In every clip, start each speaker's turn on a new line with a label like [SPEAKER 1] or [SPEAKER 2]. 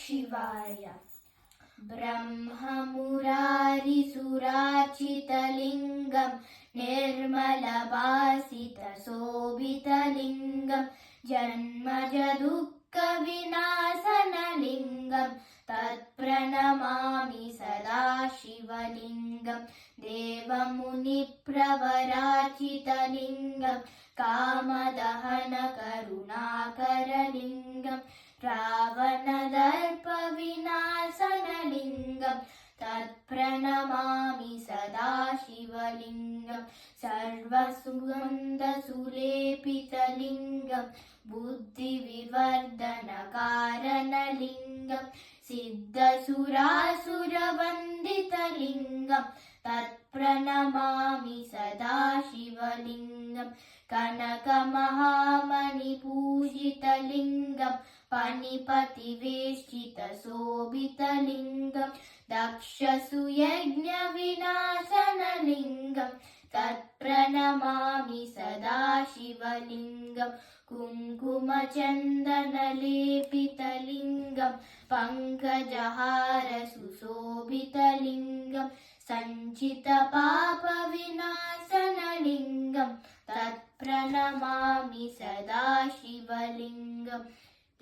[SPEAKER 1] शिवाय। ब्रह्ममुरारिसुरार्चितलिङ्गं निर्मलभासितशोभितलिङ्गं जन्मजदुःखविनाशनलिङ्गं तत्प्रणमामि सदा शिवलिङ्गं। देवमुनिप्रवरार्चितलिङ्गं कामदहनकरुणाकरलिङ्गं रावणदर्पविनाशनलिङ्गं तत्प्रणमामि सदा शिवलिङ्गं। सर्वसुगन्धसुलेपितलिङ्गं बुद्धिविवर्धनकारणलिङ्गं सिद्धसुरासुरवन्दितलिङ्गं तत्प्रणमामि सदा शिवलिङ्गं। कनकमहामणिपूजितलिङ्गं फणिपतिवेष्टितशोभितलिङ्गं दक्षसुयज्ञविनाशनलिङ्गं तत्प्रणमामि सदा शिवलिङ्गं। कुङ्कुमचन्दनलेपितलिङ्गं पङ्कजहारसुशोभितलिङ्गं सञ्चितपापविनाशनलिङ्गं तत्प्रणमामि सदा शिवलिङ्गं।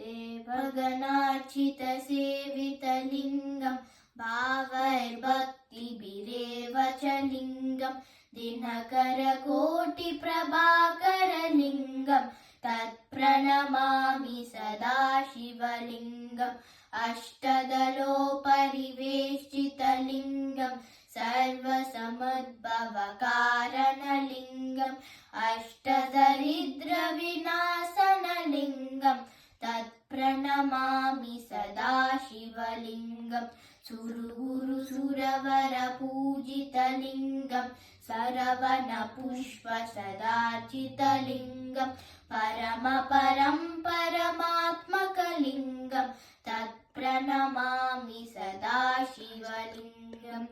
[SPEAKER 1] देवगणार्चितसेवितलिङ्गं भावैर्भक्तिभिरेव च लिङ्गं दिनकरकोटिप्रभाकरलिङ्गं तत्प्रणमामि सदा शिवलिङ्गम्। अष्टदलोपरिवेष्टितलिङ्गं सर्वसमुद्भवकारणलिङ्गम् अष्टदरिद्रविनाशनलिङ्गं तत्प्रणमामि सदा शिवलिङ्गं। सुरगुरुसुरवरपूजितलिङ्गं सरवणपुष्पसदार्चितलिङ्गं परमपरं परमात्मकलिङ्गं तत्प्रणमामि सदा शिवलिङ्गं।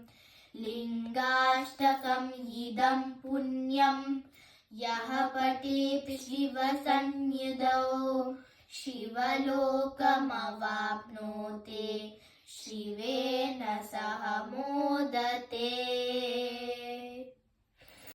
[SPEAKER 1] लिङ्गाष्टकं इदं पुण्यं यः पठेत् शिवसन्निधौ शिवलोकमवाप्नोति शिवेन सह मोदते।